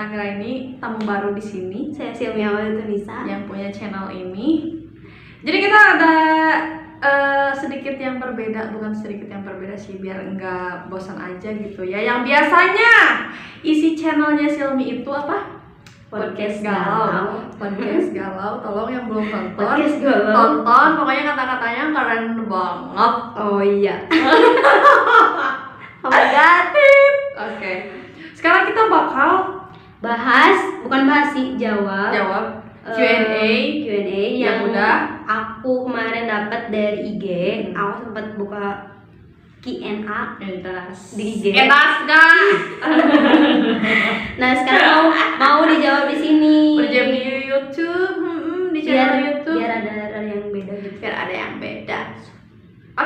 Saya Anggraini, tamu baru di sini. Saya Silmi Tunisa yang punya channel ini. Jadi kita ada sedikit yang berbeda, bukan sedikit yang berbeda sih, biar enggak bosan aja gitu ya. Yang biasanya isi channelnya Silmi itu apa? Podcast galau. Podcast galau. Tolong yang belum nonton, Podcast galau. tonton. Pokoknya kata-katanya keren banget. Oh iya. Oh my god. Oke. Sekarang kita bakal bukan bahas sih, jawab Q&A yang udah aku kemarin dapat dari IG. Aku sempat buka Q&A di IG. Enak gak? Nah sekarang mau dijawab di sini. Berjam di YouTube, di channel YouTube. Biar ada yang beda gitu. Biar ada yang beda.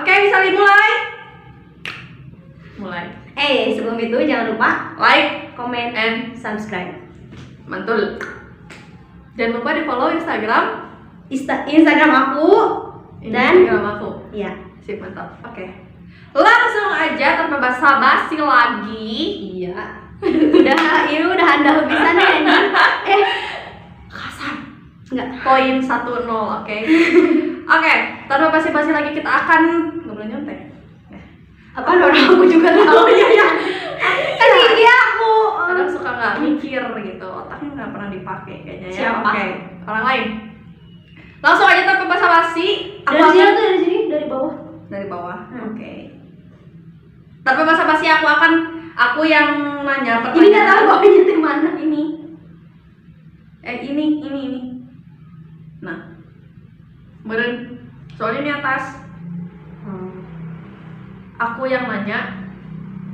Oke, bisa dimulai. Mulai. Sebelum itu jangan lupa Like, comment, and subscribe. mantul. Jangan lupa di follow Instagram Instagram aku dan Instagram aku. ya. Sip, mantap. Oke. Langsung aja tanpa basa-basi lagi. Iya. udah handal pisan ya ini. Kasar. Enggak. Poin 1-0, oke. Oke, tanpa basa-basi lagi kita akan nggak boleh nyontek. Apa aku juga tahu ya. Kan ini aku. Kadang suka nggak mikir gitu, otaknya nggak pernah dipakai kayaknya ya. Siapa? Oke, orang lain. Langsung aja tanpa basa-basi. Dari sini dari bawah. Dari bawah. Oke. Tanpa basa-basi aku yang nanya pertanyaan. Ini nggak tahu bawahnya di mana. Ini. Ini. Nah. Meren. Soalnya ini atas. Aku yang nanya,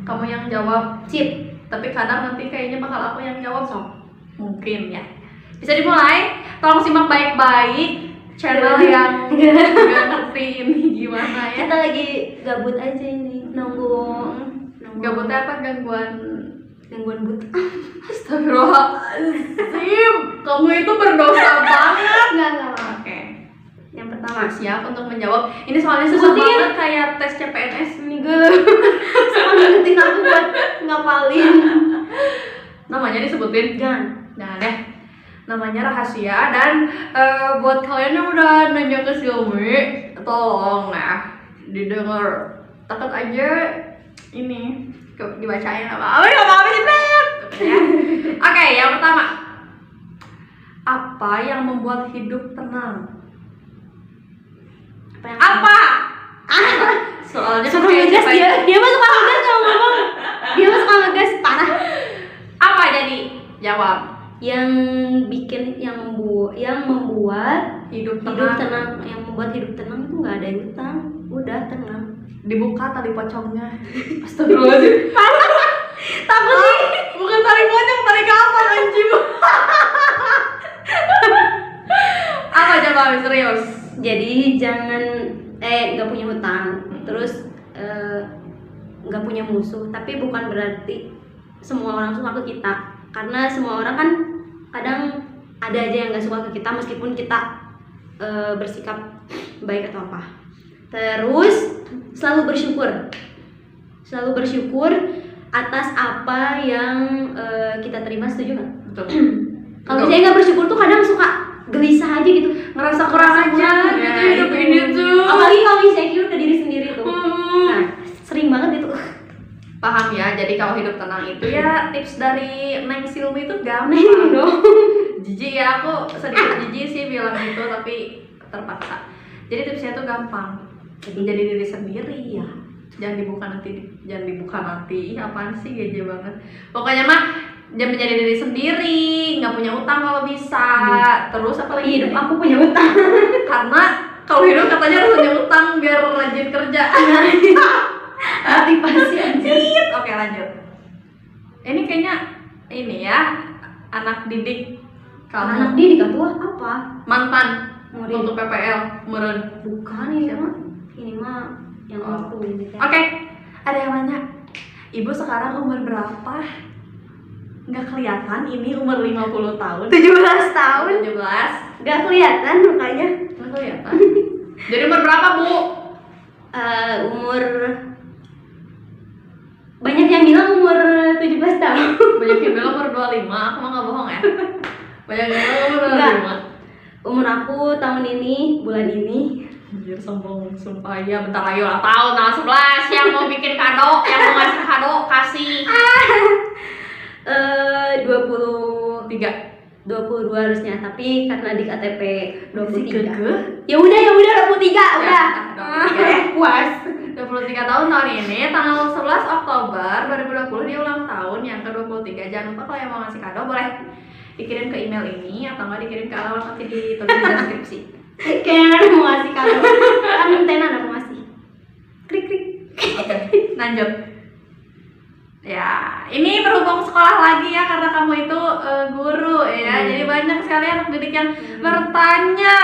kamu yang jawab. Sip. Tapi kadang nanti kayaknya bakal aku yang jawab, mungkin ya. Bisa dimulai. Tolong simak baik-baik channel yang nggak ngerti ini gimana ya. Kita lagi gabut aja ini, nunggu. Gabutnya apa? Gangguan buta. Astagfirullahaladzim, kamu itu berdosa banget. Enggak. Oke. Yang pertama, Siap untuk menjawab. Ini soalnya susah Sebutin. banget kayak tes CPNS nih. sama ngingetin aku buat ngapalin. Namanya disebutin? Jangan deh. Namanya rahasia dan buat kalian yang udah nanya ke Silmi, tolong ya didengar. Takut aja ini dibacain apa? Apa sih, Beb? Ya. Oke, yang pertama. Apa yang membuat hidup tenang? Apa? Soalnya Suka ngegas dia mah suka ngegas kalau ngomong. Dia mah suka ngegas parah. Apa jadi? Jawab. Yang membuat Hidup hidup tenang. tenang, yang membuat hidup tenang itu nggak ada utang, udah tenang. Dibuka tali pocongnya. Astagfirullahaladzim. Takut sih. Bukan tali pocong, tali kapal anjing. Apa coba serius? Jadi jangan nggak punya hutang, terus nggak punya musuh, tapi bukan berarti semua orang suka ke kita, karena semua orang kan kadang ada aja yang nggak suka ke kita meskipun kita bersikap baik atau apa. Terus selalu bersyukur atas apa yang kita terima. Setuju nggak? Betul. Kalau saya nggak bersyukur tuh kadang suka gelisah aja gitu, Ngerasa kurang aja gitu hidup ini tuh. apalagi kalau insecure ke diri sendiri tuh. Nah sering banget itu. Paham ya, jadi kalau hidup tenang itu ya tips dari Neng Silmi itu gampang dong. Jijik ya, aku sedikit jijik sih bilang itu, tapi terpaksa. Jadi tipsnya tuh gampang. Jadi diri sendiri ya. Jangan dibuka nanti. Ih, apaan sih, gaje banget. Pokoknya mah jangan menjadi diri sendiri, nggak punya utang kalau bisa. Terus apa lagi? Hidup aku punya utang. Karena kalau hidup katanya harus punya utang biar rajin kerja. Motivasi anjir. Oke, lanjut. Ini kayaknya ini ya, anak didik kamu. Anak didik atau apa? Mantan Murid. untuk PPL meren. Bukan ini mah yang waktu ini kan. Oke, ada yang nanya, Ibu sekarang umur berapa? Nggak kelihatan, ini umur 50 tahun. 17 tahun. 17. Gak kelihatan mukanya. Nggak kelihatan. Jadi umur berapa, Bu? Umur banyak yang bilang umur 17 tahun. Banyak yang bilang umur 25, aku mah nggak bohong ya. Banyak yang bilang umur 25. Umur aku tahun ini, bulan ini. Anjir sombong, sumpah ya. Bentar lagi ulang tahun tanggal 11. Yang mau bikin kado, yang mau ngasih kado, kasih 23 22 harusnya, tapi karena di KTP 23. Keke. Ya udah 23, udah. 23. Puas. 23 tahun tahun ini, tanggal 11 Oktober 2020 dia ulang tahun yang ke-23. Jangan lupa kalau yang mau ngasih kado boleh dikirim ke email ini atau enggak dikirim ke alamat nanti ditulis di deskripsi. Kayaknya ada mau ngasih kado. Kan Tena ada mau ngasih. Klik. Oke, lanjut. Ya, ini berhubung sekolah lagi ya karena kamu itu guru ya. Jadi banyak sekali anak didik yang bertanya.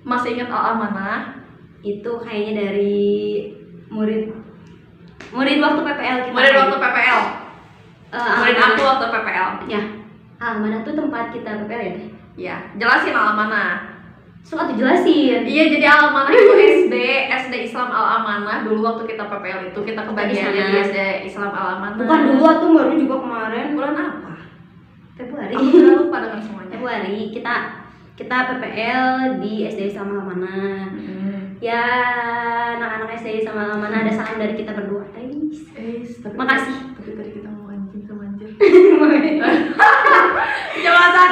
Masih ingat Al-Amanah? Itu kayaknya dari murid waktu PPL kita. Murid waktu PPL. Murid Al-Amanah. aku waktu PPL. Ya. Al-Amanah tuh tempat kita PPL ya. Ya, jelasin Al-Amanah. Suka tuh jelasin. Iya, jadi Al-Amanah itu SD Islam Al-Amanah. Dulu waktu kita PPL itu kita kebagiannya di SD Islam Al-Amanah. Bukan dulu tuh, baru juga kemarin. Bulan apa? Februari. Aku udah lupa dengan semuanya. Februari kita PPL di SD Islam Al-Amanah. Ya, anak-anak SD Islam Al-Amanah ada salam dari kita berdua. Makasih. Tapi tadi kita mau anjing sama anjir.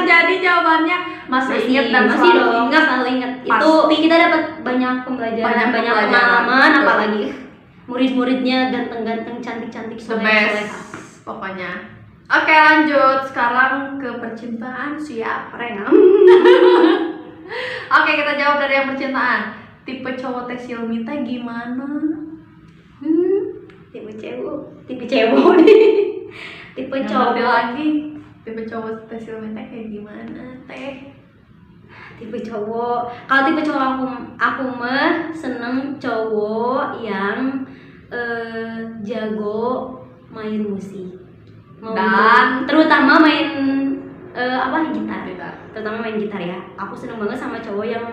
Jadi jawabannya masih ingat dan masih selalu dong, ingat. selalu ingat. Pasti. Itu kita dapat banyak pembelajaran, banyak pengalaman, Betul. apalagi murid-muridnya ganteng-ganteng, cantik-cantik, The soleh-soleh. best pokoknya. Oke, lanjut sekarang ke percintaan. Siap? Renam. Oke, kita jawab dari yang percintaan. Tipe cowok teh Silmi teh gimana? Tipe cewek nih. Tipe Yang ngerti cowok. lagi. Tipe cowok teh Silmi teh kayak gimana teh? Tipe cowok. Kalau tipe cowok aku mah seneng cowok yang jago main musik. Dan terutama main gitar. Gitar. Terutama main gitar ya. Aku seneng banget sama cowok yang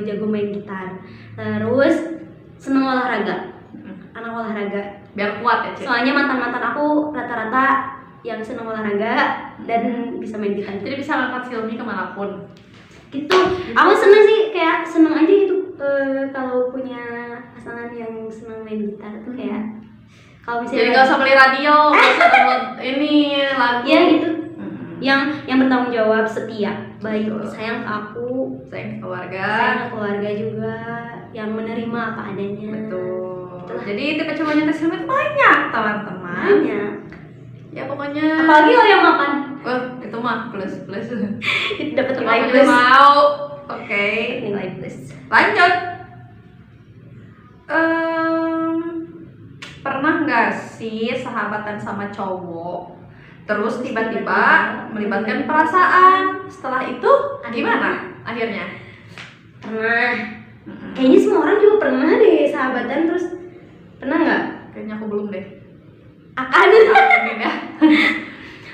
jago main gitar. Terus seneng olahraga. Anak olahraga. Biar kuat ya, Cik. Soalnya mantan-mantan aku rata-rata yang seneng olahraga dan bisa main gitar. Jadi bisa ngangkat Silmi kemanapun. Gitu. Aku seneng sih, kayak seneng aja gitu kalau punya pasangan yang seneng main gitar tuh kayak kalau Jadi misalnya gak usah beli radio, gak usah download ini lagu. ya gitu. Yang bertanggung jawab, setia, baik, Betul. sayang ke aku, Sayang keluarga. sayang ke keluarga juga, yang menerima apa adanya. Betul. Itulah. Jadi tipe cowoknya teh Silmi tuh banyak teman-teman. Banyak. Ya pokoknya. Apalagi lo yang makan, Wah, itu mah plus. itu dapat Cuma nilai aku plus. juga mau. Oke. Nilai plus. Lanjut. Pernah nggak sih sahabatan sama cowok terus tiba-tiba melibatkan perasaan? Setelah itu gimana akhirnya? Pernah. Kayaknya semua orang juga pernah deh sahabatan terus. Pernah nggak? Kayaknya aku belum deh. Akan. Mungkin ya.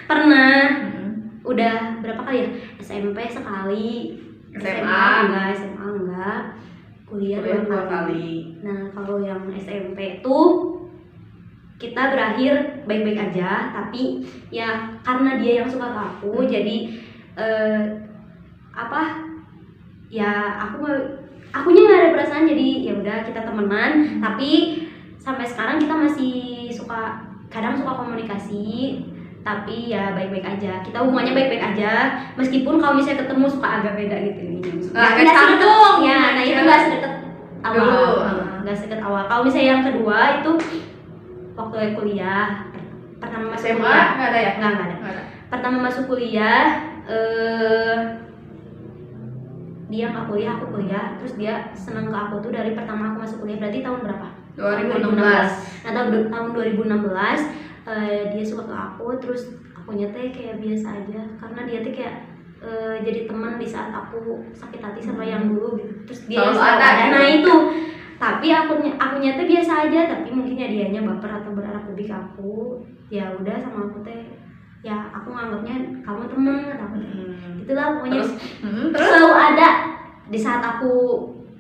Pernah. Udah berapa kali ya? SMP sekali. SMA enggak. Kuliah Kuliah 2 dua kali. kali. Nah, kalau yang SMP tuh kita berakhir baik-baik aja, tapi ya karena dia yang suka ke aku, jadi ya akunya nggak ada perasaan, jadi ya udah kita temenan, tapi sampai sekarang kita masih kadang suka komunikasi, tapi ya baik-baik aja, kita hubungannya baik-baik aja, meskipun kalau misalnya ketemu suka agak beda gitu nih. Kayak canggung. Ya, nah itu nggak sedekat awal, Dulu. nggak sedekat awal. Kalau misalnya yang kedua itu waktu kuliah, pertama masuk SMA kuliah, nggak ada ya? nggak ada. Nggak ada. Pertama masuk kuliah, dia nggak kuliah, aku kuliah, terus dia senang ke aku tuh dari pertama aku masuk kuliah, berarti tahun berapa? 2016. Nah, tahun 2016 dia suka ke aku, terus akunya teh kayak biasa aja, karena dia teh kayak jadi teman di saat aku sakit hati sama yang dulu gitu. Terus dia Selalu selalu ada ada. gitu. Nah itu. Tapi akunya teh biasa aja, tapi mungkin ya dianya baper atau berharap lebih ke aku. Ya udah, sama aku teh ya aku nganggapnya kamu temen kata aku. Itulah pokoknya. Terus Selalu ada di saat aku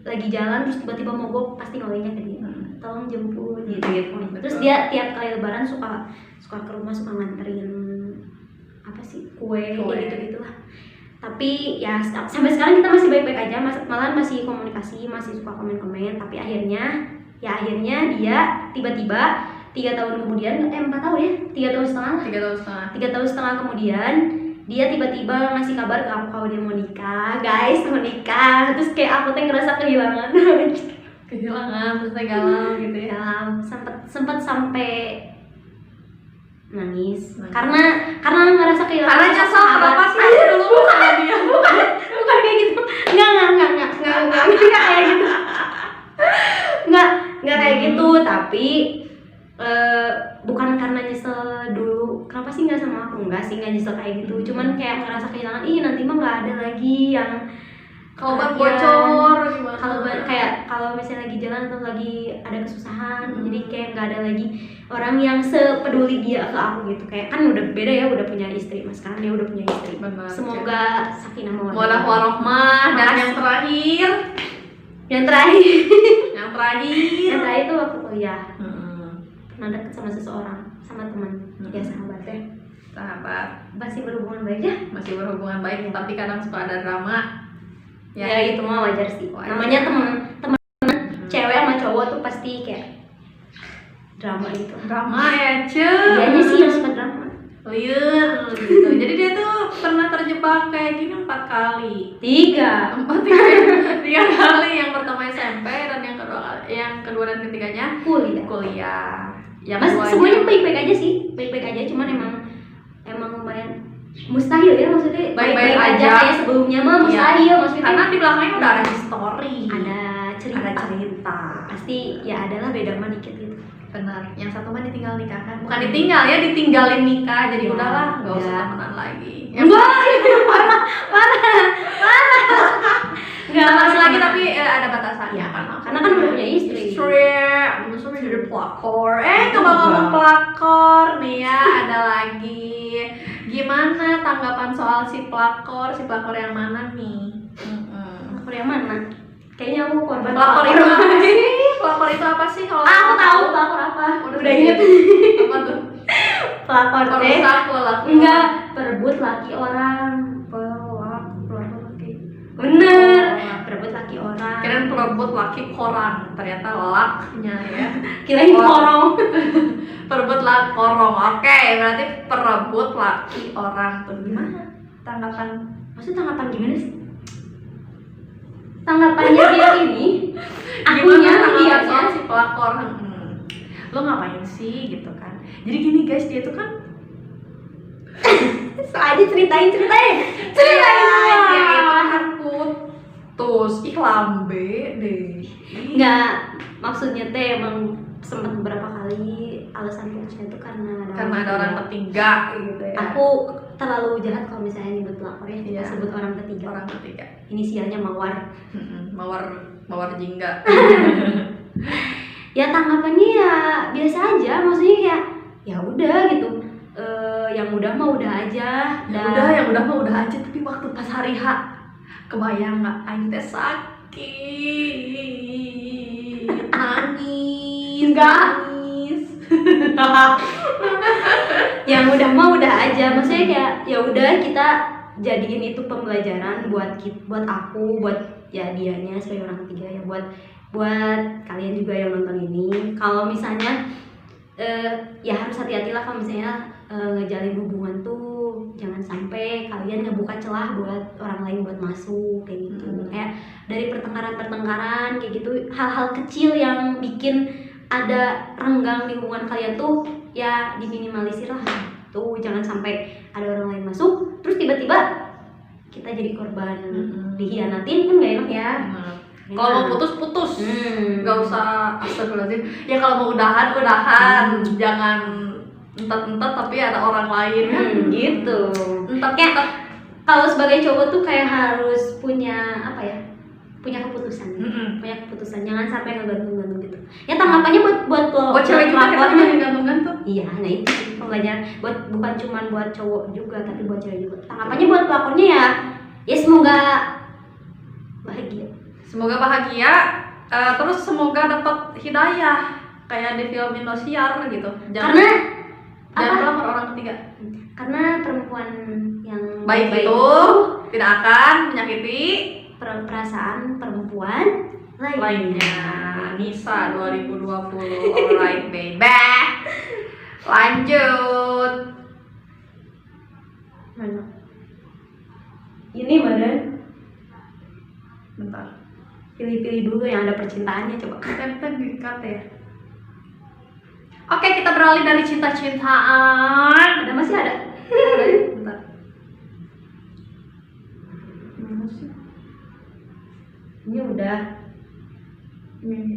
lagi jalan terus tiba-tiba mogok, pasti nolenya ke dia. tolong jemput gitu. Terus dia tiap kali lebaran suka ke rumah, suka nganterin apa sih, kue. Gitu lah. Tapi ya sampai sekarang kita masih baik-baik aja, malah masih komunikasi, masih suka komen-komen. Tapi akhirnya dia tiba-tiba 3 tahun kemudian, 4 tahun ya, 3 tahun setengah kemudian dia tiba-tiba ngasih kabar ke aku kalau dia mau nikah, guys, mau nikah. Terus kayak aku tuh ngerasa kehilangan terus galau gitu ya. Sempet sampai nangis. Karena ngerasa kehilangan. Karena nyesel kenapa sih dulu sama dia. Bukan kayak gitu. Enggak kayak gitu. Enggak kayak gitu, tapi bukan karena nyesel dulu kenapa sih nggak sama aku, nggak nyesel kayak gitu, cuman kayak ngerasa kehilangan, nanti mah nggak ada lagi yang kalau bocor gimana, kalau misalnya lagi jalan atau lagi ada kesusahan, jadi kayak nggak ada lagi orang yang sepeduli dia ke aku gitu. Kayak kan udah beda ya, udah punya istri, mas kan dia udah punya istri. Benar, semoga sakinah mawaddah warahmah. Dan yang terakhir itu waktu kuliah. Pernah deket sama seseorang, sama teman, ya sahabat masih berhubungan baik, tapi kadang suka ada drama ya itu mah wajar sih. Namanya teman cewek sama cowok tuh pasti kayak drama gitu. Ya dianya sih yang suka drama liar gitu. Jadi dia tuh pernah terjebak kayak gini 4 kali. 3 kali. Yang pertama SMP dan yang kedua dan ketiganya kuliah. Yang semuanya baik-baik aja sih, cuman emang lumayan mustahil ya, maksudnya baik-baik aja kayak sebelumnya mah mustahil, maksudnya karena di belakangnya udah ada history, ada cerita pasti ya, adalah beda mah dikit gitu. Benar, yang satu mah ditinggalin nikah, jadi udahlah nggak usah temenan lagi. Parah nggak temenan lagi, tapi ada batasannya karena kan udah punya istri. Maksudnya jadi pelakor. Ngomong pelakor nih ya, ada lagi. Gimana tanggapan soal si pelakor yang mana nih? Pelakor yang mana? Kayaknya aku korban pelakor itu apa sih? Pelakor itu apa sih? Kalau aku tahu pelakor apa. Udah inget apa tuh? Pelakor teh enggak perebut laki orang. Pelakor laki. Bener. Perebut laki orang. Kirain perebut laki koran, ternyata laknya ya. Kirain korong. Perebut laki korong. Oke, berarti perebut laki orang tuh gimana? Tanggapan? Maksud tanggapan gimana sih? Tanggapannya dia ini, akunya dia soal si pelakor. Lo ngapain sih gitu kan? Jadi gini guys, dia tuh kan aja ceritain dia itu kan putus, lambe deh. Enggak, maksudnya teh emang sempat beberapa kali alasan putusnya itu karena ada orang ketiga gitu ya. Aku terlalu jahat kalau misalnya nyebut pelakor ya, kita sebut orang ketiga. Inisialnya Mawar. Mawar jingga. Ya tanggapannya ya biasa aja, maksudnya ya udah gitu. Yang udah mah udah aja. Yang udah mah udah aja, tapi waktu pas hari H kebayang nggak aing teh sakit, nangis. Yang udah mah udah aja, maksudnya kayak ya udah, kita jadiin itu pembelajaran buat aku, buat ya dianya sebagai orang ketiga ya, buat kalian juga yang nonton ini. Kalau misalnya ya harus hati-hatilah kalau misalnya ngejalin hubungan tuh, jangan sampai kalian ngebuka celah buat orang lain buat masuk kayak gitu. Kayak dari pertengkaran kayak gitu, hal-hal kecil yang bikin ada renggang di hubungan kalian tuh ya diminimalisir lah tuh. Jangan sampai ada orang lain masuk terus tiba-tiba kita jadi korban dihianatin, kan gak enak ya. Kalau mau putus nggak usah astagfirullahaladzim ya. Kalau mau udahan jangan entet tapi ada orang lain kan gitu. Kayak kalau sebagai cowok tuh kayak harus punya apa ya, punya keputusan. Jangan sampai ngegantung-gantung gitu ya. Tanggapannya buat cewek juga kita gantung-gantung. Iya, nah itu pelajaran bukan cuma buat cowok juga tapi buat cewek juga. Tanggapannya buat pelakornya ya semoga bahagia. Terus semoga dapat hidayah kayak di film Indosiar gitu. Karena jangan melamar orang ketiga. karena perempuan yang Baik itu tidak akan menyakiti perasaan perempuan lainnya. Nisa 2020. Alright baby. Lanjut. Mana? Ini badan. Bentar. Pilih-pilih dulu yang ada percintaannya coba. Kita dikat ya. Oke, kita beralih dari cinta-cintaan. Ada masih ada. Bentar. Mana sih? Ini udah. Ini.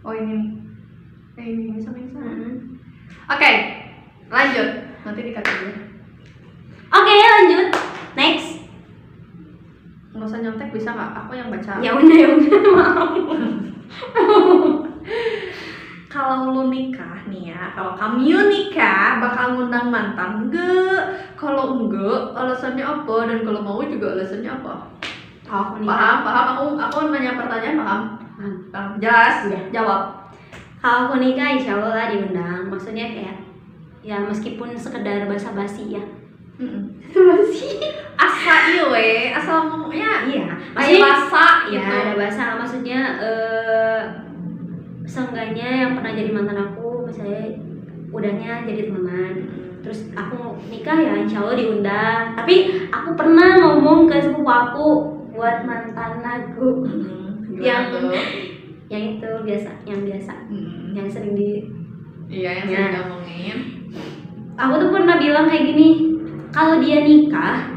Oh ini. Ini sama yang sana. Oke, lanjut. Nanti dikat dulu. Oke, lanjut. Next. Nggak usah nyontek bisa nggak? Aku yang baca. Ya udah mau. Kalau lu nikah nih ya, kalau kamu nikah bakal ngundang mantan enggak? Kalau enggak, alasannya apa? Dan kalau mau juga alasannya apa? Aku Paham? Aku nanya pertanyaan paham? Paham. Jelas? Iya. Jawab. Kalau aku nikah insya Allah lah diundang. Maksudnya kayak ya meskipun sekedar basa-basi ya. Basa-basi. Asa iwe, asal ngomongnya Iya. masih basa Ya gitu. ada bahasa. Maksudnya seenggaknya yang pernah jadi mantan aku misalnya udahnya jadi teman. Terus aku nikah ya insya Allah diundang. Tapi aku pernah ngomong ke sepupu aku buat mantan aku yang itu yang biasa yang sering Iya yang Ya. sering ngomongin. aku tuh pernah bilang kayak gini, kalau dia nikah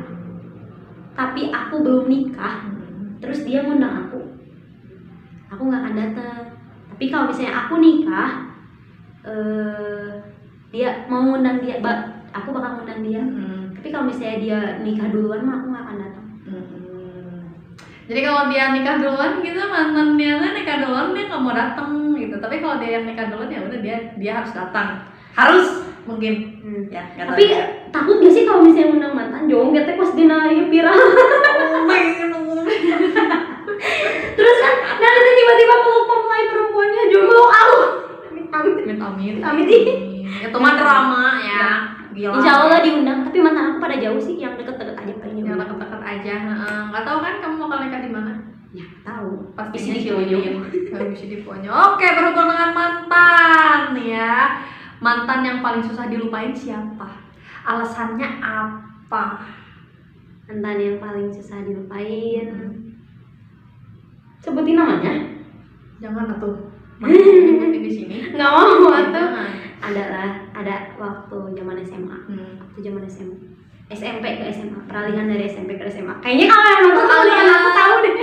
tapi aku belum nikah terus dia ngundang aku nggak akan datang. Tapi kalau misalnya aku nikah dia mau ngundang dia, aku bakal ngundang dia. Tapi kalau misalnya dia nikah duluan mah aku nggak akan datang. Jadi kalau dia nikah duluan gitu, mantannya nikah duluan dia nggak mau datang gitu. Tapi kalau dia yang nikah duluan ya udah dia harus datang. Harus mungkin. Ya. nggak Tapi tahu ya. takut gak sih kalau misalnya ngundang mantan joget pas dina ieu viral. Terus kan nanti tiba-tiba peluk mempelai perempuannya jomblo aku. Amit. Amit. Itu mah drama ya. Gila. Insya Allah diundang, tapi mantan aku pada jauh sih, yang deket-deket aja paling Yang jauh. deket-deket aja. Nggak tahu kan kamu bakal nikah di mana? Ya tahu. Pastinya Isi di Cileunyi. Bisa di Ponyo. Oke, berhubung dengan mantan ya. Mantan yang paling susah dilupain siapa? Alasannya apa? Mantan yang paling susah dilupain. Sebutin namanya? Jangan atuh. Nyebutin di sini. Nggak mau atuh. Jangan. Ada waktu zaman SMA. Waktu zaman SMA. SMP ke SMA, peralihan dari SMP ke SMA. Kayaknya kalau yang nonton peralihan aku tahu deh.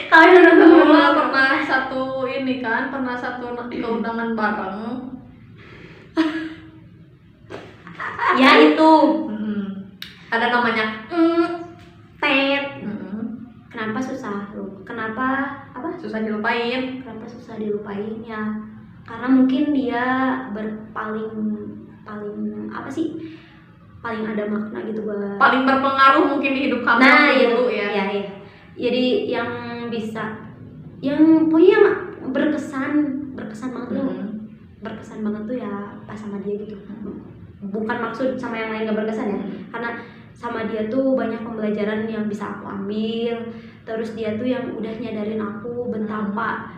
Kalau yang nonton Pernah satu ini kan, pernah satu keundangan bareng. ya itu. Ada namanya. Ted. Kenapa susah lu? Kenapa Susah dilupain. Kenapa susah dilupain ya? Karena mungkin dia paling apa sih? Paling ada makna gitu buat. Paling berpengaruh mungkin di hidup kamu Nah, dulu itu ya. ya. Jadi yang bisa, yang pokoknya berkesan banget tuh. Berkesan banget tuh ya pas sama dia gitu. Bukan maksud sama yang lain gak berkesan ya. Karena sama dia tuh banyak pembelajaran yang bisa aku ambil. Terus dia tuh yang udah nyadarin aku betapa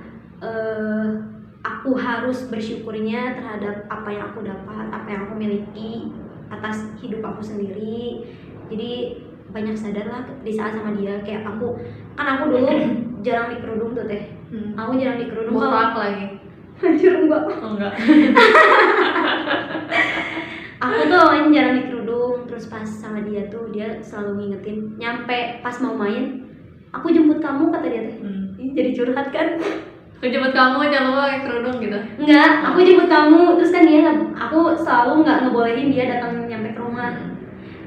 aku harus bersyukurnya terhadap apa yang aku dapat, apa yang aku miliki atas hidup aku sendiri. Jadi banyak sadar lah di saat sama dia. Kayak aku dulu jarang dikerudung tuh teh. Aku jarang dikerudung. Botak lagi. Anjir enggak. Enggak. Aku tuh awalnya jarang dikerudung. Terus pas sama dia tuh dia selalu ngingetin. Nyampe pas mau main, aku jemput kamu kata dia teh. Ih, jadi curhat kan. Aku jemput kamu jangan lupa pakai kerudung gitu. Enggak, aku jemput kamu. Terus kan dia aku selalu nggak ngebolehin dia datang nyampe ke rumah.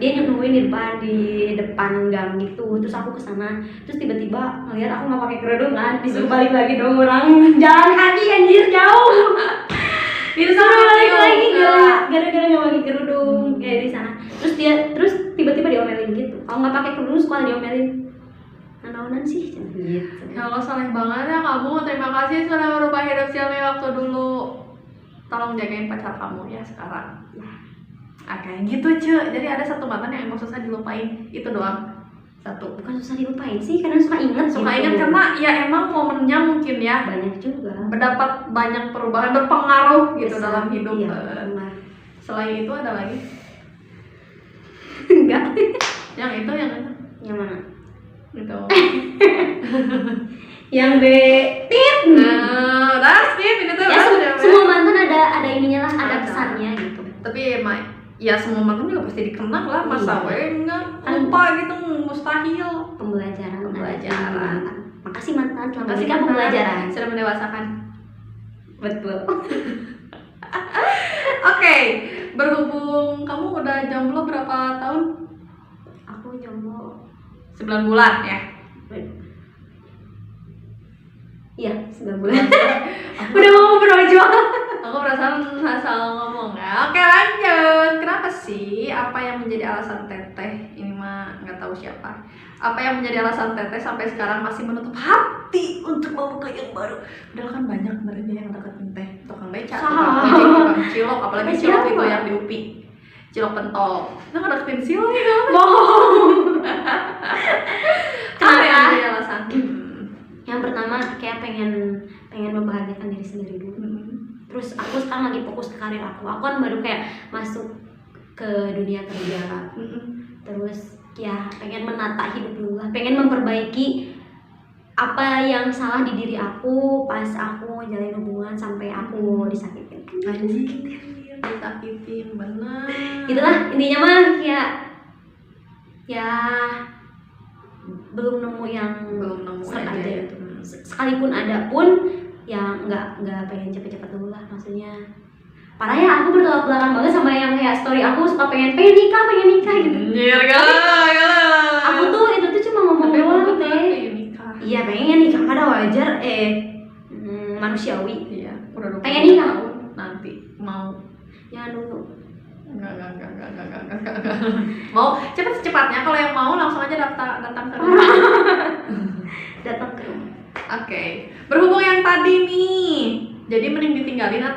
Dia nungguin di depan gang gitu. Terus aku kesana. Terus tiba-tiba ngeliat aku nggak pakai kerudung kan, disuruh balik lagi dong orang jalan kaki anjir jauh. Disuruh balik lagi gara-gara nggak pakai kerudung kayak di sana. Terus tiba-tiba diomelin gitu. Kalau nggak pakai kerudung sekolah diomelin. naonan sih gitu. Ya Allah, soleh banget ya kamu. Terima kasih sudah merubah hidup Silmi waktu dulu. Tolong jagain pacar kamu ya sekarang. Kayak gitu cuy. Jadi ada satu mantan yang emang susah dilupain. Itu doang. Satu. Bukan susah dilupain sih, karena suka ingat. Suka ingat karena ya emang momennya mungkin ya banyak juga. mendapat banyak perubahan, berpengaruh gitu Besar, dalam hidup. iya, benar. Selain itu ada lagi? Enggak. Yang itu yang mana? gitu. Yang B tip. Udah skip ini tuh. Ya, semua mantan ada ininya lah, ada kesannya gitu. Tapi ya semua mantan juga pasti dikenang lah, masa enggak lupa gitu, mustahil. Pembelajaran. Pembelajaran. Makasih mantan, telah Makasih memberikan pembelajaran. Sudah mendewasakan. Betul. Oke, berhubung kamu udah jomblo berapa tahun? Aku jomblo 9 bulan ya. Iya, 9 bulan. Udah mau berjuang. Aku perasaan salah ngomong ya. Oke, lanjut. Kenapa sih? Apa yang menjadi alasan Teteh? Ini mah nggak tahu siapa. Apa yang menjadi alasan Teteh sampai sekarang masih menutup hati untuk membuka yang baru? Padahal kan banyak sebenarnya yang deketin Teh. Tukang beca, tukang ojek, tukang cilok, apalagi cilok itu yang di UPI. Cilok pentol. Itu ngedeketin Silmi kan? Apa yang menjadi alasan? Yang pertama kayak pengen membahagiakan diri sendiri dulu. Terus aku sekarang lagi fokus ke karir aku. Aku kan baru kayak masuk ke dunia kerja. Terus ya pengen menata hidup dulu lah. Pengen memperbaiki apa yang salah di diri aku pas aku jalin hubungan sampai aku disakitin. Disakitin bener. Itulah intinya mah kayak ya belum nemu yang serp aja gitu. Sekalipun ada pun ya nggak pengen cepet-cepet dulu lah, maksudnya parah ya, aku bertolak belakang banget sama yang kayak story aku suka pengen nikah gitu. Aku tuh itu tuh cuma ngomong doang teh. Iya pengen nikah, ada wajar manusiawi. Iya, udah 20 pengen nikah tahun nanti mau. Jangan dulu. Enggak. Mau cepatnya, kalau yang mau langsung aja datang ke rumah. Datang ke rumah. Oke. Berhubung yang tadi nih, jadi mending ditinggalin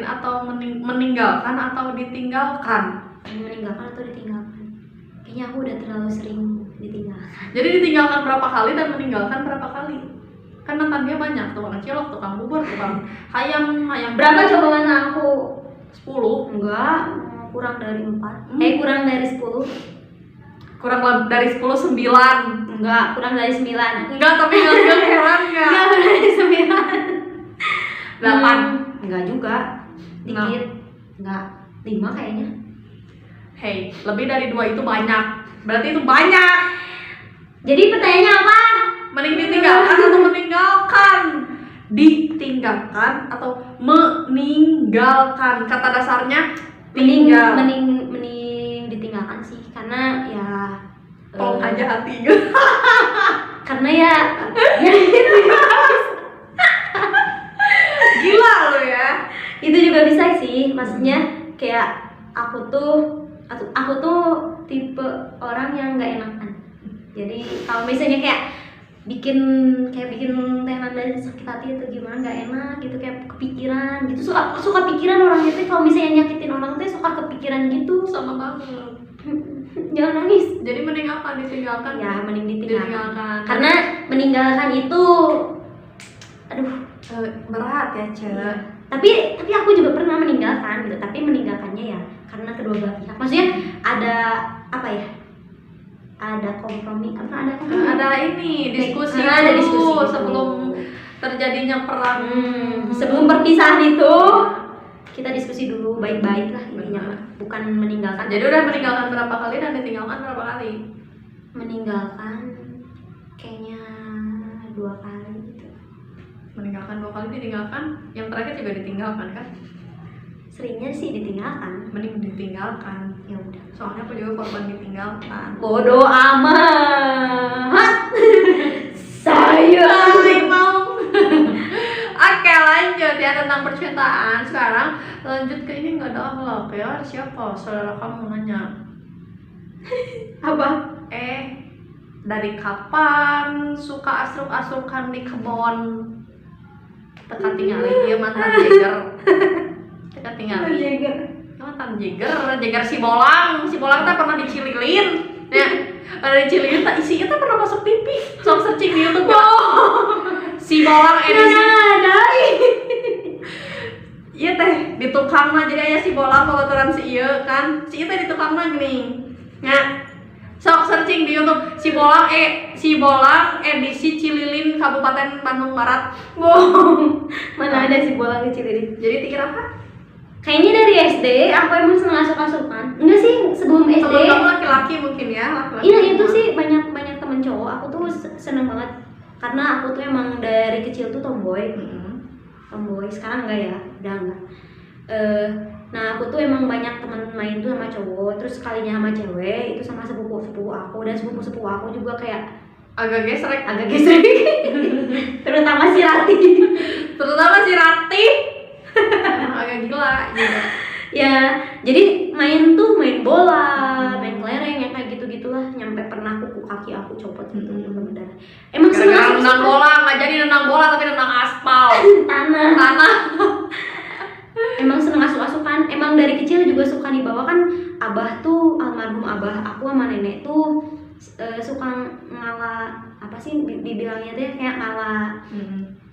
atau meninggalkan atau ditinggalkan? Meninggalkan atau ditinggalkan? Kayaknya aku udah terlalu sering ditinggalkan. Jadi ditinggalkan berapa kali dan meninggalkan berapa kali? Kan mantan dia banyak, tukang cilok, tukang bubur, tukang ayam. Berapa coba mantan aku? 10? Enggak, kurang dari 4. Kurang dari 10. Kurang dari 10, 9. Enggak, kurang dari 9. Enggak, tapi enggak kurang enggak. Enggak, kurang dari 9. 8. Enggak juga. Dikit. Enggak, 5 kayaknya. Hey, lebih dari 2 itu banyak. Berarti itu banyak. Jadi pertanyaannya apa? Mending ditinggalkan atau meninggalkan? Ditinggalkan atau meninggalkan? Kata dasarnya tinggal. Mending ditinggalkan sih, karena ya tolong aja hati. karena ya Gila lo ya. Itu juga bisa sih, maksudnya kayak aku tuh tipe orang yang nggak enakan. Jadi kalau misalnya kayak bikin teh nanda sakit hati atau gimana nggak enak gitu, kayak kepikiran gitu, suka pikiran orang itu. Kalau misalnya nyakitin orang tuh suka kepikiran gitu. Sama banget. Jangan nangis. Jadi mending apa? Ditinggalkan? Ya mending ditinggalkan. Karena meninggalkan itu berat ya, Cek. Tapi aku juga pernah meninggalkan gitu, tapi meninggalkannya ya karena kedua belah pihak. Maksudnya ada apa ya? Ada kompromi, ada ini diskusi ada diskusi dulu gitu. Sebelum terjadinya perang. Sebelum perpisahan itu kita diskusi dulu baik-baik lah intinya, bukan meninggalkan. Jadi udah meninggalkan berapa kali dan ditinggalkan berapa kali? Meninggalkan kayaknya 2 kali gitu. Meninggalkan 2 kali, ditinggalkan yang terakhir juga ditinggalkan kan? Seringnya sih ditinggalkan. Mending ditinggalkan. Ya udah. Soalnya aku juga korban ditinggalkan. Bodoh amat. Saya mau. Oke, lanjut ya tentang percintaan. Sekarang lanjut ke ini, nggak ada akhlak ya. Siapa saudara kamu nanya? apa? dari kapan suka asruk-asrukan di kebon? Teka tinggali dia mantan Jagger. Teka tinggali. Mantan Jagger si Bolang teh pernah dicililin. Ya, ada dicililin tak isinya teh pernah masuk TV. Sok searching di YouTube. Si Bolang edisi. Iya teh di tukangna jadi aya si Bolang babaturan si ieu kan. Si ieu teh di tukangna geuning. Nya. Sok searching di YouTube si Bolang edisi Cililin Kabupaten Bandung Barat. Mana ada si Bolang kecil ini? Jadi dikira apa? Kayaknya dari SD aku emang seneng asup-asupan. Enggak sih, sebelum SD. Temen kamu laki-laki mungkin ya, laki-laki. Iya itu sih banyak temen cowok. Aku tuh seneng banget karena aku tuh emang dari kecil tuh tomboy. Tomboy sekarang enggak ya, udah enggak. Nah aku tuh emang banyak teman main tuh sama cowok, terus sekalinya sama cewek itu sama sepupu aku, dan sepupu aku juga kayak agak gesrek. Terutama si Rati. Agak gila juga. Ya jadi main bola, main kelereng yang kayak gitu-gitulah, nyampe pernah kuku kaki aku copot gitu bener-bener. Emang gara-gara nendang bola, nggak jadi nendang bola tapi nendang aspal. Tanah. Emang seneng asup-asupan, emang dari kecil juga suka dibawa kan. Abah tuh, almarhum abah aku sama nenek tuh suka ngalah, apa sih dibilangnya tuh kayak ngalah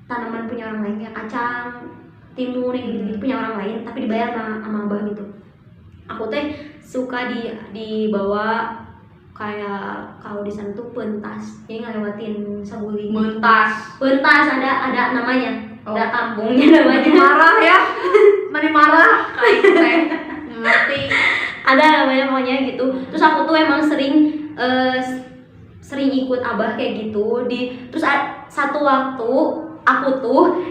tanaman punya orang lain, kayak kacang, timun gitu punya orang lain tapi dibayar sama abah gitu. Aku teh suka dibawa kayak kalau di sana tuh pentas, jadi ngelewatin saguling. Pentas ada namanya. Ada kampungnya namanya. Mani marah kayak teh ngerti. Ada namanya pokoknya gitu. Terus aku tuh emang sering ikut abah kayak gitu. Terus satu waktu aku tuh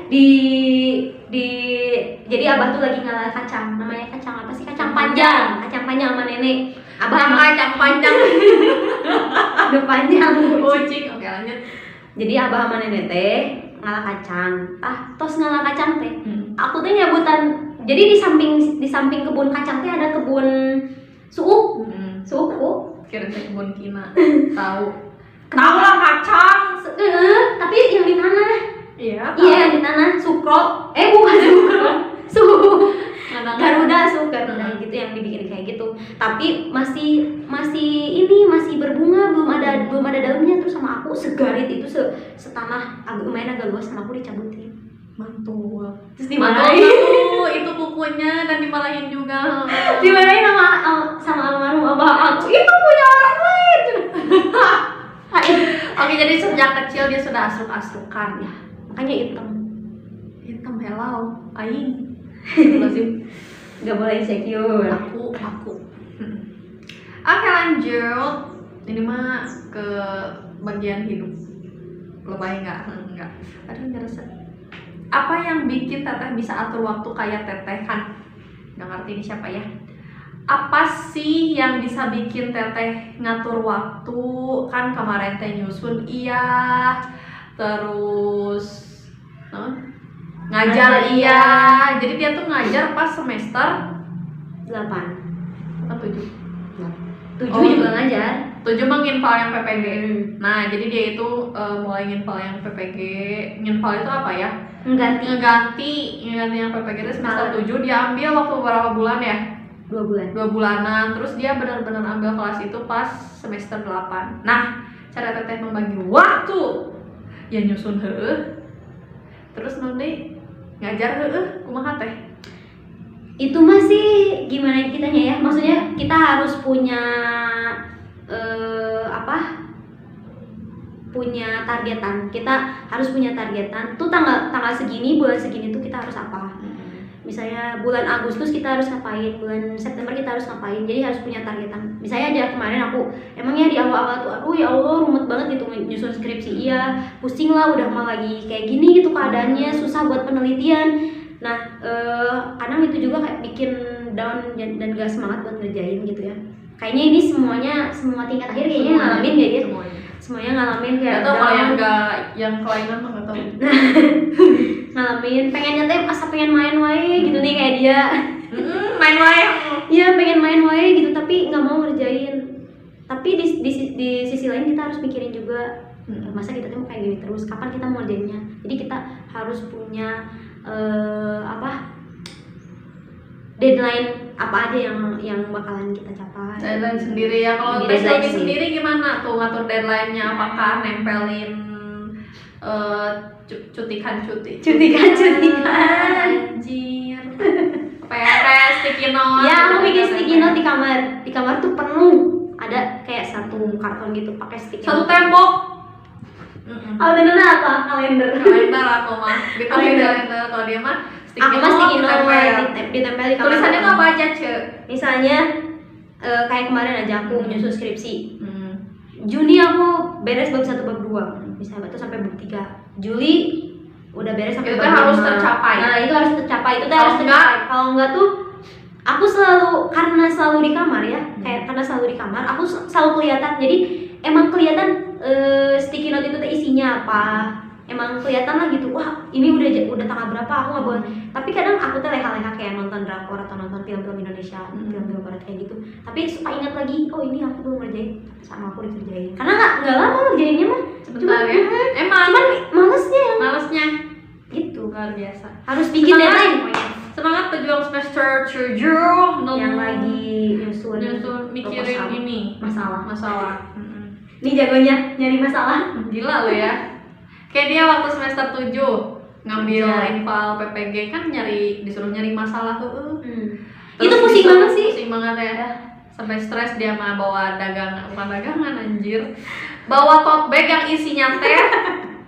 jadi abah tuh lagi ngalah kacang. Namanya kacang apa sih? Kacang panjang sama nenek. Abah kacang panjang. Udah panjang. Kucing. Oke lanjut. Jadi abah sama nenek teh ngalah kacang. Tos ngalah kacang teh. Aku tuh nyabutan. Jadi di samping kebun kacang teh ada kebun suuk. Suuk. Kira kebun kina. Tahu lah kacang. Tapi yang di tanah. Iya yang di tanah. Sukro. Bukan sukro. Garuda gitu yang dibikin kayak gitu. Tapi masih berbunga, belum ada daunnya. Terus sama aku segarit itu setanah agak luas sama aku dicabutin. Mantul. Terus dimarahin. Itu bukunya dan dimarahin juga. Dimarahin sama almarhum abah aku. Itu punya orang lain. Oke, jadi sejak kecil dia sudah asruk-asrukan ya. Makanya hitam hello aing. Lazim. Gak boleh insecure. Aku. Oke lanjut. Ini mah ke bagian hidup. Lebay enggak? Aduh ngerasa. Apa yang bikin teteh bisa atur waktu kayak teteh kan? Nggak ngerti ini siapa ya? Apa sih yang bisa bikin teteh ngatur waktu? Kan kemarin teh nyusun iya, terus ngajar iya. Jadi dia tuh ngajar pas semester 8 atau 7? 7 juga ngajar. 7 mah nginval yang PPG. Nah, jadi dia itu mulai nginval yang PPG. Nginval itu apa ya? Ngeganti yang PPG itu semester 7 dia ambil waktu beberapa bulan ya? 2 bulanan. Terus dia benar-benar ambil kelas itu pas semester 8. Nah, cara teteh membagi waktu ya nyusun terus nanti ngajar kumaha teh? Itu masih gimana kitanya ya? Maksudnya kita harus punya punya targetan. Kita harus punya targetan. Tuh tanggal segini, bulan segini tuh kita harus apa? Misalnya bulan Agustus kita harus ngapain, bulan September kita harus ngapain. Jadi harus punya targetan. Misalnya aja kemarin aku emangnya di awal-awal tuh aduh ya Allah rumet banget gitu nyusun skripsi. Iya, pusing lah udah mau lagi kayak gini gitu keadaannya, susah buat penelitian. Nah, kadang itu juga kayak bikin down dan gak semangat buat ngerjain gitu ya. Kayaknya ini semua tingkat akhir kayaknya ngalamin ya dia. Semuanya ngalamin kayak atau kalau yang kelainan mah nggak tahu. Ngalamin pengennya teh asa pengen main wae gitu nih kayak dia. Main wae. Iya pengen main wae gitu tapi nggak mau ngerjain. Tapi di sisi lain kita harus mikirin juga, masa kita tuh mau kayak gini terus, kapan kita mau jadinya. Jadi kita harus punya deadline apa aja yang bakalan kita capai. Deadline sendiri ya. Kalau Di tes deadline lagi sih. sendiri gimana tuh ngatur deadline-nya? Apakah nempelin cutikan? Anjir. Kayak sticky note. Ya, aku gitu, bikin gitu, sticky note di kamar. Di kamar tuh penuh. Ada kayak satu karton gitu pakai sticky satu note. tembok. Kalender apa? Kalender. Kalender aku mah. Gitu Kalender. kalender. Kalau dia mah Aku mah sticky note ditempel. ditempel di kamar. Tulisannya tuh apa aja, Ce? Misalnya kayak kemarin aja aku nyusun skripsi. Hmm. Juni aku beres bab 1 bab 2. Misalnya itu sampai bab 3. Juli udah beres sampai Itu bab harus 5. tercapai. Nah, itu harus tercapai. Itu Kalau harus enggak? tercapai. Kalau enggak tuh aku karena selalu di kamar ya. Karena selalu di kamar, aku selalu kelihatan. Jadi emang kelihatan sticky note itu teh isinya apa. Emang kelihatan lah gitu. Wah, ini udah tanggal berapa, aku nggak boleh. Tapi kadang aku tuh leha-leha kayak nonton drakor atau nonton film-film Indonesia, film-film barat kayak gitu. Tapi suka ingat lagi, oh ini aku belum ngerjain, sama aku dikerjain. Karena nggak lama ngerjainnya mah. Sebentar ya. Emang Cuman malesnya yang malesnya gitu. luar biasa. Harus bikin Semangat. deadline pokoknya. Semangat pejuang semester 7 Yang lagi nyusun mikirin proposal. ini masalah. Ini jagonya nyari masalah. Gila lo ya. Kayak dia waktu semester 7 ngambil Iya. infal PPG kan disuruh nyari masalah tuh. Itu pusing banget sih. Pusing banget ya. Sampai stres dia mah bawa bukan dagangan anjir. Bawa tote bag yang isinya teh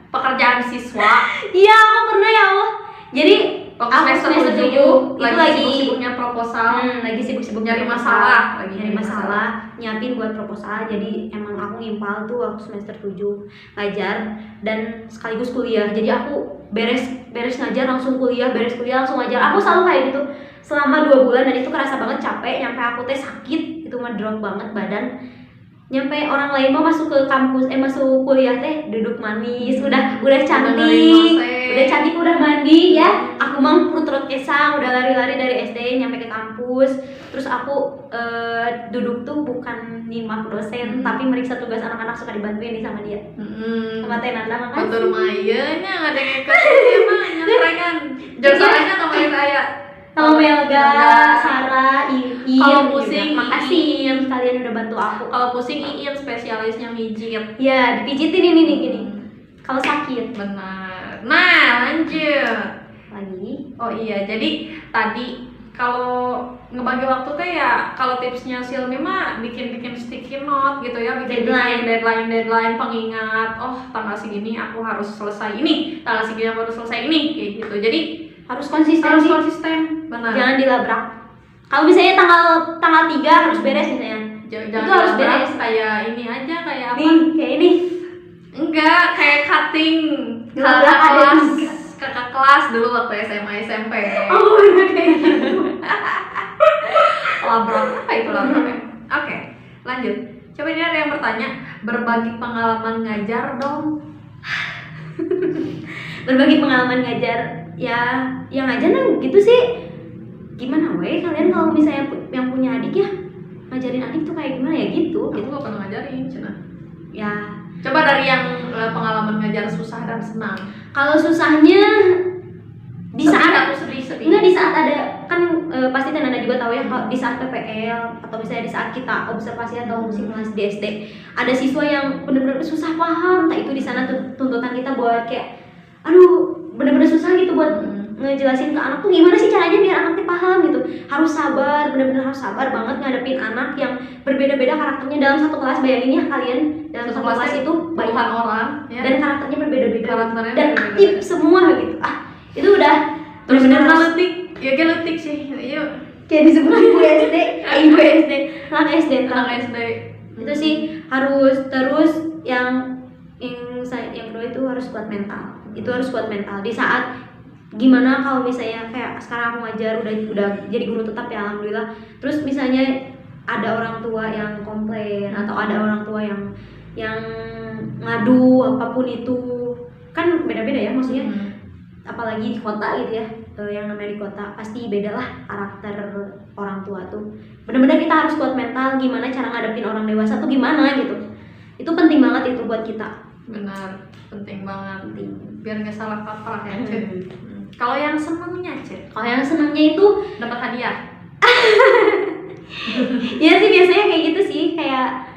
pekerjaan siswa. Iya, aku pernah ya Allah. Jadi Waktu aku semester 7 itu lagi lagi sibuk-sibuknya proposal. lagi sibuk-sibuk Nyari proposal. masalah, lagi nyari nyari masalah, nyiapin buat proposal. Jadi emang aku ngimpal tuh waktu semester 7 ngajar dan sekaligus kuliah. Jadi aku beres ngajar langsung kuliah, beres kuliah langsung ngajar. Aku selalu kayak gitu selama 2 bulan dan itu kerasa banget capek, nyampe aku teh sakit, itu mah drop banget badan. Nyampe orang lain mau masuk ke kampus, masuk kuliah teh duduk manis, udah cantik, udah mandi ya. Aku mah perut kesang, udah lari-lari dari SD nyampe ke kampus. Terus aku duduk tuh bukan nyimak dosen, tapi meriksa tugas anak-anak, suka dibantuin nih sama dia. Sama Teh Nanda, makasih. Betul mayanya nggak ada yang dia mah nyerengan. Jasannya kemarin saya. Sama Melga, Sarah, Iin. Kalau pusing, makasih kalian udah bantu aku. Kalau pusing Iin spesialisnya mijit. Ya, dipijitin ini nih gini. Kalau sakit Benar. Nah, lanjut. lagi. Oh iya, jadi tadi kalau ngebagi waktu teh ya, kalau tipsnya Silmi mah bikin sticky note gitu ya, bikin deadline pengingat. Oh, tanggal segini aku harus selesai ini, tanggal segini aku harus selesai ini, kayak gitu. Jadi Harus konsisten harus sih. konsisten, benar. Jangan dilabrak. Kalau misalnya tanggal 3 harus beres misalnya. Jangan itu harus dilabrak, beres. kayak ini aja, kayak apa? Nih, kayak ini. Enggak, kayak cutting Dilabrak kakak ada kelas, juga. kakak kelas dulu waktu SMA SMP. Oh, udah kayak gitu. Labrak apa itu labrak ya? Oke, lanjut. Coba ini ada yang bertanya, berbagi pengalaman ngajar dong. Berbagi pengalaman ngajar. Ya, yang ngajar kan gitu sih. Gimana weh kalian kalau misalnya yang punya adik ya, ngajarin adik tuh kayak gimana ya gitu. Aku gak pernah ngajarin, Cina. Ya, Coba dari yang pengalaman ngajar susah dan senang. kalau susahnya di saat aku sedih. enggak, di saat ada kan pasti Nanda juga tahu ya, kalau di saat PPL atau misalnya di saat kita observasi atau simulasi di SD ada siswa yang benar-benar susah paham. Nah, itu di sana tuntutan kita buat kayak benar-benar susah gitu buat ngejelasin ke anak tuh gimana sih caranya biar anaknya paham gitu. Harus sabar, benar-benar harus sabar banget ngadepin anak yang berbeda-beda karakternya dalam satu kelas. Bayangin ya kalian, dalam satu kelas itu banyak puluhan orang ya. dan karakternya berbeda-beda Karakternya dan berbeda-beda. aktif semua gitu. Itu udah Terus benar-benar harus letik, ya kayak letik sih. Yuk, kayak disebut ibu SD, ibu SD, anak SD, anak SD. itu sih harus. Terus yang kedua itu harus kuat mental. Itu harus kuat mental di saat gimana kalau misalnya kayak sekarang aku ngajar udah jadi guru tetap ya, alhamdulillah. Terus misalnya ada orang tua yang komplain atau ada orang tua yang ngadu apapun itu, kan beda-beda ya maksudnya. Apalagi di kota gitu ya, yang namanya di kota pasti beda lah karakter orang tua tuh. Bener-bener kita harus kuat mental, gimana cara ngadepin orang dewasa tuh gimana gitu. Itu penting banget itu buat kita. Benar, penting banget. Penting. Biar nggak salah kaprah ya, Cek. Kalau yang senengnya, Cek, Kalau yang senangnya itu dapat hadiah. ya sih biasanya kayak gitu sih, kayak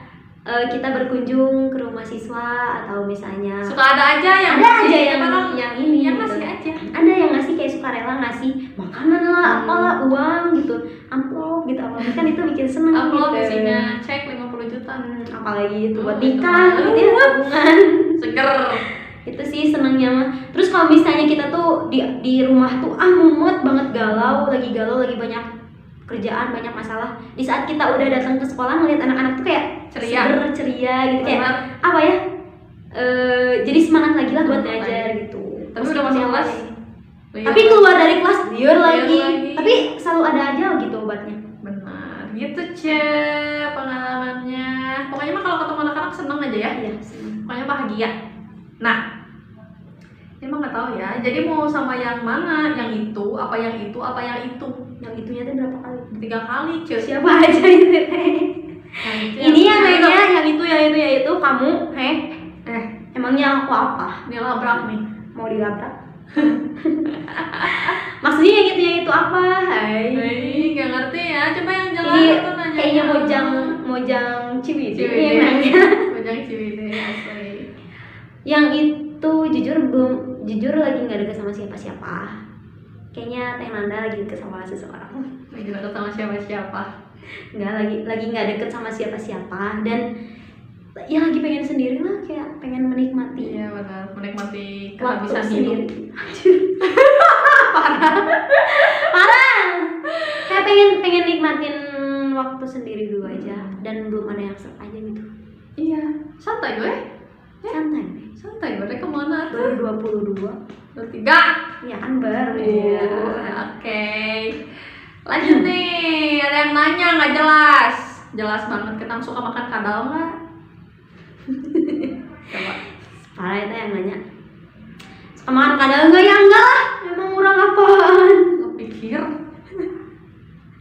kita berkunjung ke rumah siswa atau misalnya Suka ada aja yang ada ngasih, aja yang emang ini yang gitu. ngasih aja. Ada yang ngasih kayak sukarela ngasih makanan lah, apalah, uang gitu, amplop gitu, amplop kan itu bikin seneng Upload gitu. isinya cek 50 juta. Apalagi itu buat itu nikah mah. gitu ya, tabungan. Seger. Itu sih senangnya mah. Terus kalau misalnya kita tuh di rumah tuh mumet banget, galau, lagi banyak kerjaan, banyak masalah. Di saat kita udah datang ke sekolah ngeliat anak-anak tuh kayak Ceria. seger, ceria gitu, kayak Benar. apa ya? Jadi semangat lagi lah buat Semangat ngajar lagi. gitu. Tapi Meskipun udah masuk yang kelas, lain. liar. Tapi keluar dari kelas liar Liar lagi. lagi. Tapi selalu ada aja gitu obatnya. Benar. Gitu Cek pengalamannya. Pokoknya mah kalau ketemu anak-anak seneng aja ya. Iya, senang. Pokoknya bahagia. Nah, emang nggak tahu ya. Jadi mau sama yang mana? Yang itu, apa yang itu, apa yang itu? Yang itunya tuh berapa kali? 3 kali Cek. Siapa aja itu teh? Nah, itu Ini yang itu. nanya yang itu kamu, emangnya aku apa? Ini labrak nih. Mau dilabrak? Maksudnya yang itu apa? Hai. Nggak ngerti ya. Coba yang jelas Ini tuh nanya. kayaknya Mojang Ciwidey Ciwidey. ini yang nanya. Mojang Ciwidey asli. Yang itu jujur lagi nggak deket sama siapa-siapa. Kayaknya Teh Nanda lagi deket sama seseorang. Lagi deket sama siapa-siapa. Lagi nggak deket sama siapa-siapa, dan ya lagi pengen sendiri lah, kayak pengen menikmati Iya benar, menikmati waktu kehabisan hidup. sendiri. Parah. Kayak pengen nikmatin waktu sendiri dulu aja, dan belum ada yang serp aja gitu. Iya, santai gue. Santai. Santai, mereka kemana Baru tuh? 22. 23. Ya kan baru. Iya, oke. Lanjut nih, ada yang nanya nggak jelas. Jelas banget, kita suka makan kadal nggak? Coba. Parah itu yang nanya. Suka makan kadal enggak? Ya enggak lah. Emang kurang apaan? Lo pikir?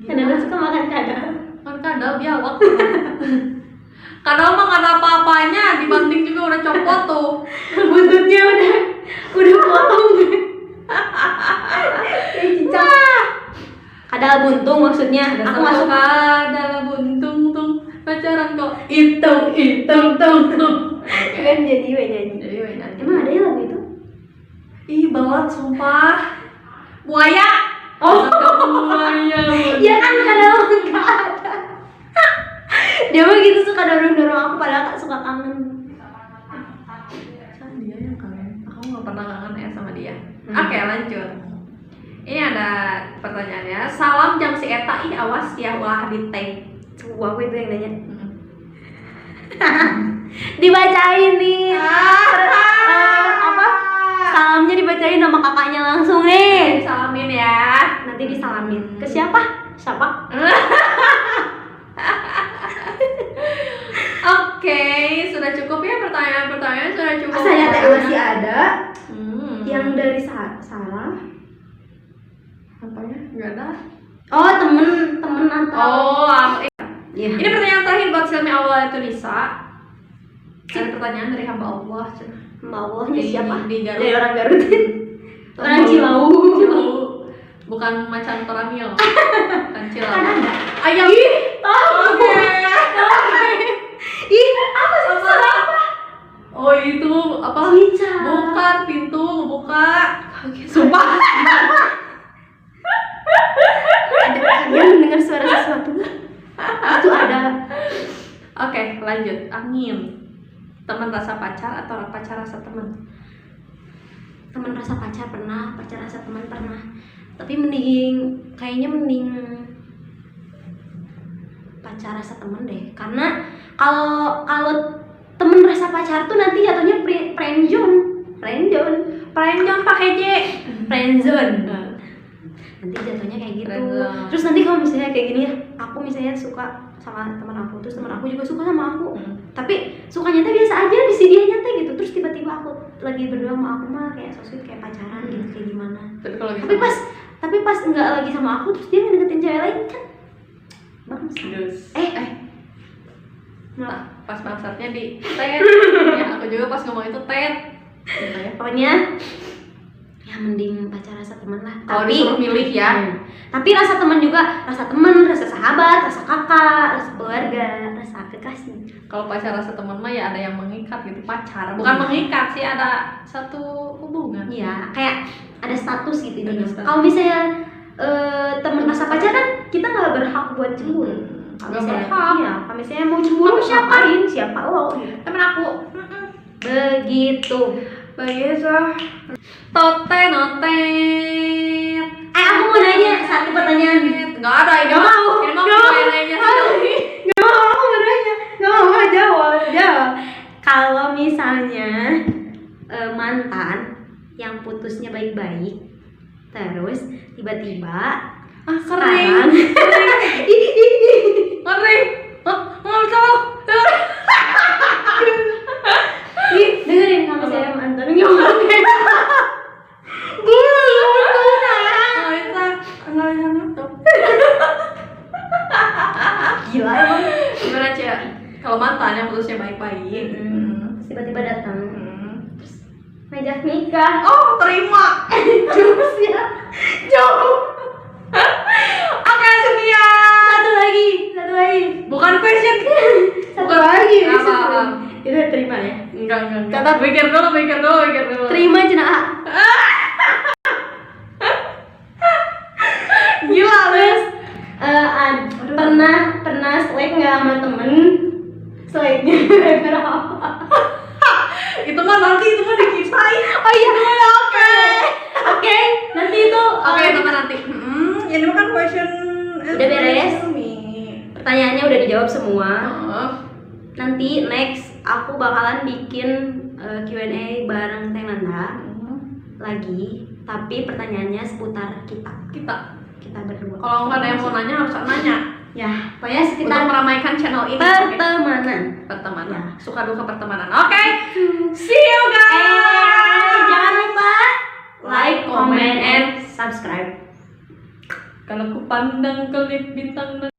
Kadal suka makan kadal. Kan kadal biawak. Kadal mah nggak ada apa-apanya, dibanding juga udah copot tuh. Buntutnya udah potong. Kayak cicak. Kadal buntung maksudnya. Aku masuk kadal buntung tung pacaran kok hitung tung. kan jadi nyanyi. Jadi mainan. Emang ada ya lagu itu? Ih, banget sumpah. Buaya. Oh. Buaya. Iya kan kadal enggak ada. Dia mah gitu suka dorong aku, padahal suka kangen. Sama dia yang kangen. Aku nggak pernah kangen ya sama dia. Oke, lanjut. Ini ada pertanyaannya. Salam jam si eta, ih awas ya ulah di tag. Wah, aku itu yang nanya. Dibacain nih. Apa? Salamnya dibacain nama kakaknya langsung nih. Salamin ya. Nanti disalamin. Ke siapa? Siapa? Oke, sudah cukup ya pertanyaan sudah cukup. Saya teh masih ada yang yang dari Sarah. apa ya? Enggak ada. Oh, temen atau Ini ya. pertanyaan terakhir buat Silmi awal itu Lisa. Ada pertanyaan dari hamba Allah. Mbak Allahnya siapa? Di Garut. Dari orang Garut. Orang Cilau. Cilau. Bukan macan toramil. Bukan Cilau. Ayam. Oke. Ih, apa sih salah apa? Oh itu apa? Cicak. Bukan pintu buka. Sumpah. Kalian mendengar suara sesuatu nggak? Itu ada. Oke, lanjut. Angin. Teman rasa pacar atau pacar rasa teman? Teman rasa pacar pernah, pacar rasa teman pernah. Tapi kayaknya mending pacar rasa teman deh. Karena kalau temen rasa pacar tuh nanti jatuhnya friendzone pakai J, friendzone. Nanti jatuhnya kayak gitu. Friendzone. Terus nanti kalau misalnya kayak gini ya, aku misalnya suka sama teman aku, terus teman aku juga suka sama aku. Tapi sukanya tuh biasa aja di dia nyata gitu. Terus tiba-tiba aku lagi berdua sama aku mah kayak so sweet, kayak pacaran gitu, kayak gimana. Tapi pas nggak lagi sama aku, terus dia ngedeketin cewek lain kan. Bangsa. Nah, pas bangsatnya di tet. Ya aku juga pas ngomong itu tet. Gitu ya. Pokoknya ya mending pacar rasa teman lah. Kalau disuruh milih ya. Tapi rasa teman juga, rasa teman, rasa sahabat, rasa kakak, rasa keluarga, rasa kekasih. Kalau pacar rasa teman mah ya ada yang mengikat gitu, pacar. Bukan mengikat sih, ada satu hubungan. Iya, kayak ada status gitu. Ada status. Kalau misalnya teman rasa pacar kan kita nggak berhak buat cemburu. Kalau Nggak misalnya, berhak. iya, kalau misalnya mau cemburu Tapi siapa? siapain? Siapa lo? Gitu. Temen aku. Begitu. Begitu. Tote notet. Aku mau nanya satu pertanyaan. Nggak ada ini. Nggak mau. Ini mah Nggak mau. kayaknya sih. Gak mau, aku mau nanya. Gak mau, jawab. Kalau misalnya mantan yang putusnya baik-baik, terus tiba-tiba Kering. Kering. Nggak bisa lo. dengerin kamu saya mantan ngomong kayak gila Nggak bisa nutup. gila emang. Gimana Cia? Kalau mantan yang putusnya baik-baik. Terus tiba-tiba datang ngajak nikah. Oh, terima. Jurus ya, jauh. Oke, sekian. Satu lagi. Bukan question. Satu lagi. Apa? Itu terima ya. Enggak. Kata pikir dulu. Terima cina. Gila, Terus pernah selek nggak sama temen? Seleknya gara-gara apa? itu mah dikisain. Oh iya, oke. Nanti itu Oke, itu mah nanti. Ini mah kan question. Udah beres? Pertanyaannya udah dijawab semua. Nanti next aku bakalan bikin Q&A bareng Teh Nanda lagi, tapi pertanyaannya seputar kita berdua. Kalau nggak ada yang mau nanya harus nanya. Ya, pokoknya Untuk sekitar meramaikan channel ini. pertemanan. Ya. Ya. Suka duka pertemanan. Oke. See you guys. Jangan lupa like, comment, and subscribe. Kalau ku pandang kelip bintang